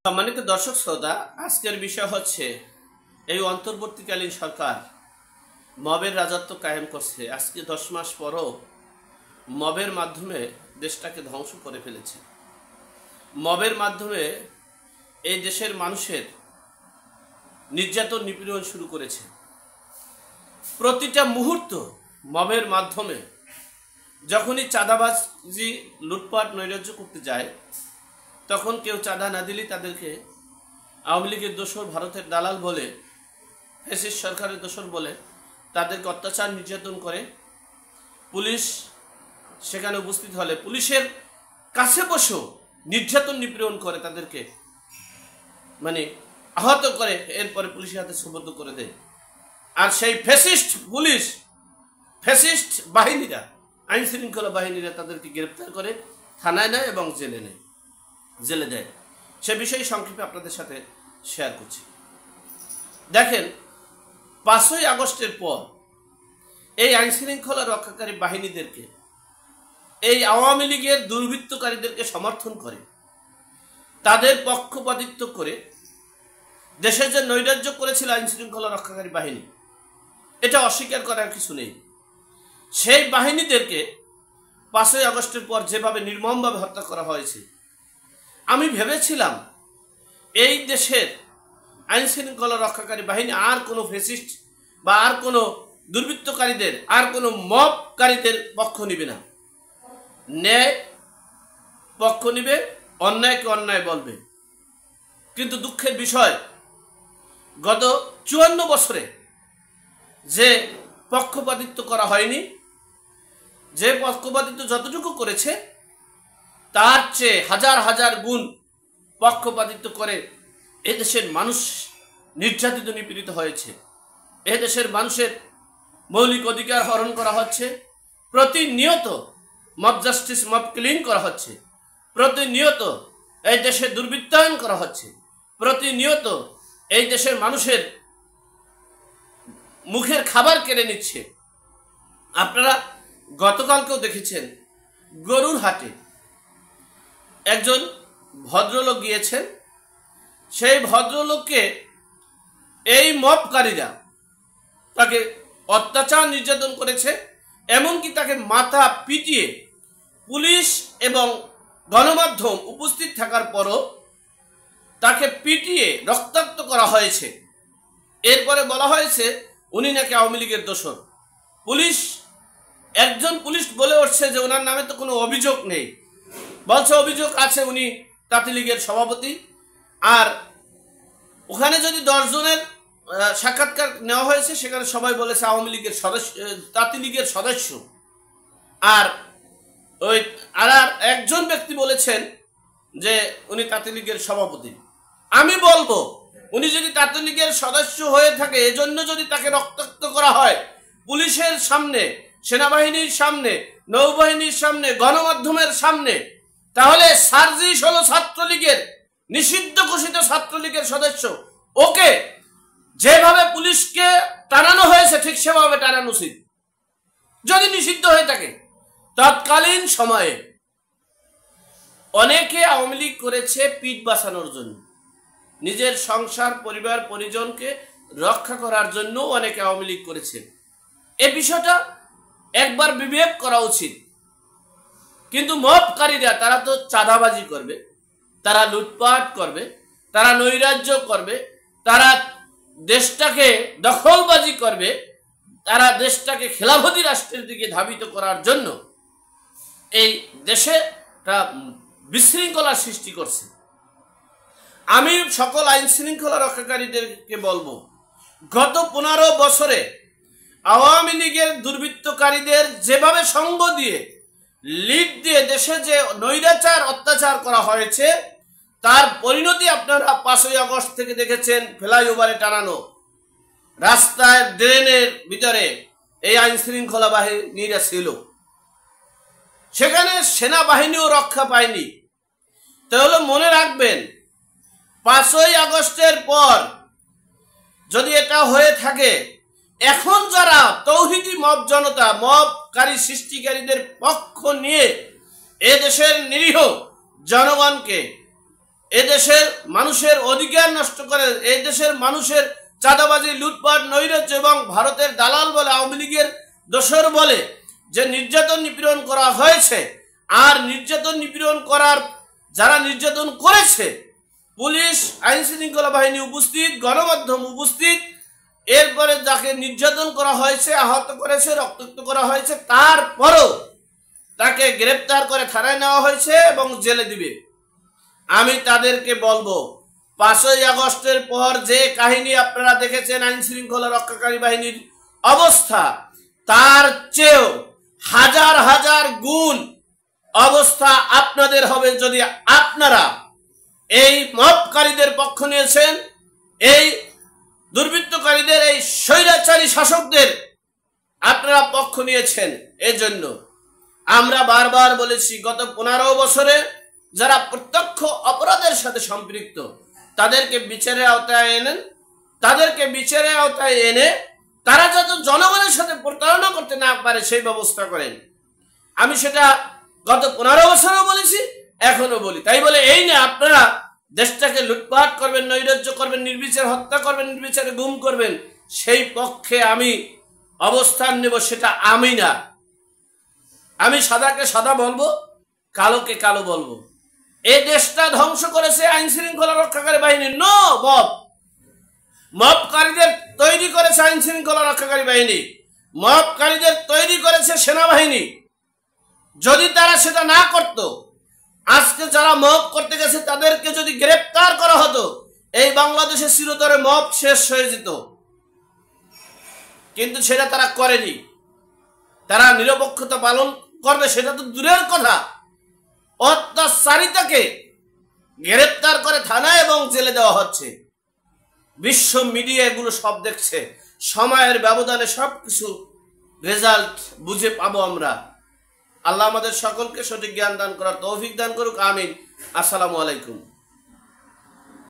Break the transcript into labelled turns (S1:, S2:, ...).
S1: সম্মানিত দর্শক শ্রোতা, আজকের বিষয় হচ্ছে এই অন্তর্বর্তীকালীন সরকার মবের রাজত্ব কায়েম করছে। আজকে 10 মাস পরও মবের মাধ্যমে দেশটাকে ধ্বংস করে ফেলেছে। মবের মাধ্যমে এই দেশের মানুষের নির্যাতন নিপীড়ন শুরু করেছে। প্রতিটা মুহূর্ত মবের মাধ্যমে যখনই চাঁদাবাজি লুটপাট নৈরাজ্য করতে যায়, তখন কেউ চাঁদা না দিলেই তাদেরকে আওয়ামী লীগের দোসর, ভারতের দালাল বলে, ফ্যাসিস্ট সরকারের দোসর বলে তাদেরকে অত্যাচার নির্যাতন করে। পুলিশ সেখানে উপস্থিত হলে পুলিশের কাছে বসেও নির্যাতন নিপীড়ন করে, তাদেরকে আহত করে, এরপরে পুলিশের হাতে সুপর্দ করে দেয়। আর সেই ফ্যাসিস্ট পুলিশ, ফ্যাসিস্ট বাহিনীরা, আইন শৃঙ্খলা বাহিনীরা তাদেরকে গ্রেপ্তার করে থানায় নেয় এবং জেলে দেয়। সে বিষয়ে সংক্ষেপে আপনাদের সাথে শেয়ার করছি। দেখেন, 5ই আগস্টের পর এই আইন শৃঙ্খলা রক্ষাকারী বাহিনীদেরকে, এই আওয়ামী লীগের দুর্বৃত্তকারীদেরকে সমর্থন করে, তাদের পক্ষপাতিত্ব করে দেশে যে নৈরাজ্য করেছিল আইন শৃঙ্খলা রক্ষাকারী বাহিনী, এটা অস্বীকার করার কিছু নেই। সেই বাহিনীদেরকে 5ই আগস্টের পর যেভাবে নির্মমভাবে হত্যা করা হয়েছে, আমি ভেবেছিলাম এই দেশের আইন শৃঙ্খলা রক্ষাকারী বাহিনী আর কোনো ফ্যাসিস্ট বা আর কোনো দুর্বৃত্তকারীদের, আর কোনো মবকারীদের পক্ষ নিবে না। ন্যায় পক্ষ নিবে, অন্যায়কে অন্যায় বলবে। কিন্তু দুঃখের বিষয়, গত 54 বছরে যে পক্ষপাতিত্ব করা হয়নি, যে পক্ষপাতিত্ব যতটুকু করেছে তার চেয়ে হাজার হাজার গুণ পক্ষপাতিত্ব করে এদেশের মানুষ নির্যাতিত নিপীড়িত হয়েছে। এদেশের মানুষের মৌলিক অধিকার হরণ করা হচ্ছে, প্রতিনিয়ত মব জাস্টিস, মব কিলিং করা হচ্ছে, প্রতিনিয়ত এই দেশে দুর্বৃত্তায়ন করা হচ্ছে, প্রতিনিয়ত এই দেশের মানুষের মুখের খাবার কেড়ে নিচ্ছে। আপনারা গতকালকেও দেখেছেন, গরুর হাটে একজন ভদ্রলোক গিয়েছেন। সেই ভদ্রলোককে এই মবকারীরা তাকে অত্যাচার নির্যাতন করেছে, এমনকি তাকে মাথা পিটিয়ে পুলিশ এবং গণমাধ্যম উপস্থিত থাকার পরও তাকে পিটিয়ে রক্তাক্ত করা হয়েছে। এরপরে বলা হয়েছে উনি নাকি আওয়ামী লীগের দোসর। একজন পুলিশ বলে উঠছে যে ওনার নামে তো কোনো অভিযোগ নেই, বলছে অভিযোগ আছে, উনি তাঁতি লীগের সভাপতি। আর ওখানে যদি 10 জনের সাক্ষাৎকার নেওয়া হয়েছে, সেখানে সবাই বলেছে আওয়ামী লীগের সদস্য, তাঁতি লীগের সদস্য। আর একজন ব্যক্তি বলেছেন যে উনি তাঁতি লীগের সভাপতি। আমি বলবো, উনি যদি তাঁতি লীগের সদস্য হয়ে থাকে, এজন্য যদি তাকে রক্তাক্ত করা হয় পুলিশের সামনে, সেনাবাহিনীর সামনে, নৌবাহিনীর সামনে, গণমাধ্যমের সামনে, তাহলে সার্জিস হলো ছাত্রলীগের, নিষিদ্ধ ঘোষিত ছাত্রলীগের সদস্য। ওকে যেভাবে পুলিশকে টানানো হয়েছে ঠিক সেভাবে টানানো উচিত, যদি নিষিদ্ধ হয়ে থাকে। তৎকালীন সময়ে অনেকে আওয়ামী লীগ করেছে পিঠ বাঁচানোর জন্য, নিজের সংসার, পরিবার, পরিজনকে রক্ষা করার জন্য অনেকে আওয়ামী লীগ করেছে। এই বিষয়টা একবার বিবেক করা উচিত। কিন্তু মবকারীরা, তারা তো চাঁদাবাজি করবে, তারা লুটপাট করবে, তারা নৈরাজ্য করবে, তারা দেশটাকে দখলবাজি করবে, তারা দেশটাকে খেলাফতি রাষ্ট্রের দিকে ধাবিত করার জন্য এই দেশে বিশৃঙ্খলা সৃষ্টি করছে। আমি সকল আইন শৃঙ্খলা রক্ষাকারীদেরকে বলবো, গত 15 বছরে আওয়ামী লীগের দুর্বৃত্তকারীদের যেভাবে সঙ্গ দিয়ে, লিড দিয়ে দেশে যে নৈরাচার, অত্যাচার করা হয়েছে, তার পরিণতি আপনারা 5ই আগস্ট থেকে দেখেছেন। ফ্লাইওভারে টানানো, রাস্তায়, ড্রেনের ভিতরে এই আইন শৃঙ্খলা বাহিনীরা ছিল, সেখানে সেনাবাহিনীও রক্ষা পায়নি। তাহলে মনে রাখবেন, 5ই আগস্টের পর যদি এটা হয়ে থাকে, এখন যারা তৌহিদি মব জনতা, মবকারী সৃষ্টিকারীদের পক্ষ নিয়ে এ দেশের নিরীহ জনগণকে এদেশের মানুষের অধিকার নষ্ট করে, এই দেশের মানুষের চাঁদাবাজি, লুটপাট, নৈরাজ্য এবং ভারতের দালাল বলে, আওয়ামী লীগের দোসর বলে যে নির্যাতন নিপীড়ন করা হয়েছে, আর নির্যাতন নিপীড়ন করার যারা নির্যাতন করেছে, পুলিশ, আইন শৃঙ্খলা বাহিনী উপস্থিত, গণমাধ্যম উপস্থিত, এরপরে যাকে নির্যাতন করা হয়েছে, আহত করেছে, রক্তাক্ত করা হয়েছে, তারপরও তাকে গ্রেপ্তার করে থানায় নেওয়া হয়েছে এবং জেলে দিবে। আমি তাদেরকে বলবো, 5ই আগস্টের পর যে কাহিনী আপনারা দেখেছেন আইন শৃঙ্খলা রক্ষাকারী বাহিনীর অবস্থা, তার চেয়েও হাজার হাজার গুণ অবস্থা আপনাদের হবে যদি আপনারা এই মবকারীদের পক্ষ নিয়েছেন, এই দুর্বৃত্তকারীদের, এই স্বৈরাচারী শাসকদের আপনারা পক্ষ নিয়েছেন। এজন্য আমরা বারবার বলেছি, গত 15 বছরে যারা প্রত্যক্ষ অপরাধের সাথে সম্পৃক্ত তাদেরকে বিচারের আওতায় এনেন, তাদেরকে বিচারের আওতায় এনে তারা যাতে জনগণের সাথে প্রতারণা করতে না পারে সেই ব্যবস্থা করেন। আমি সেটা গত 15 বছরও বলেছি, এখনো বলি। তাই বলে এই না আপনারা দেশটাকে লুটপাট করবেন, নৈরাজ্য করবেন, নির্বিচারে হত্যা করবেন, নির্বিচারে গুম করবেন, সেই পক্ষে আমি অবস্থান নেব, সেটা আমি না। আমি সাদাকে সাদা বলবো, কালোকে কালো বলবো। এই দেশটা ধ্বংস করেছে আইন শৃঙ্খলা রক্ষাকারী বাহিনী, মবকারীদের তৈরি করেছে আইন শৃঙ্খলা রক্ষাকারী বাহিনী, মবকারীদের তৈরি করেছে সেনাবাহিনী। যদি তারা সেটা না করত, আজকে যারা মব করতে গেছে তাদেরকে যদি গ্রেপ্তার করা হতো, এই বাংলাদেশে চিরতরে মব শেষ হয়ে যেত। কিন্তু সেটা তারা করেনি। তারা নিরপেক্ষতা পালন করবে সেটা তো দূরের কথা, অত্যাচারিতাকে গ্রেপ্তার করে থানায় এবং জেলে দেওয়া হচ্ছে। বিশ্ব মিডিয়া এগুলো সব দেখছে। সময়ের ব্যবধানে সবকিছু রেজাল্ট বুঝে পাবো আমরা। আল্লাহ আমাদের সকলকে সঠিক জ্ঞান দান করার তৌফিক দান করুক। আমিন। আসসালামু আলাইকুম।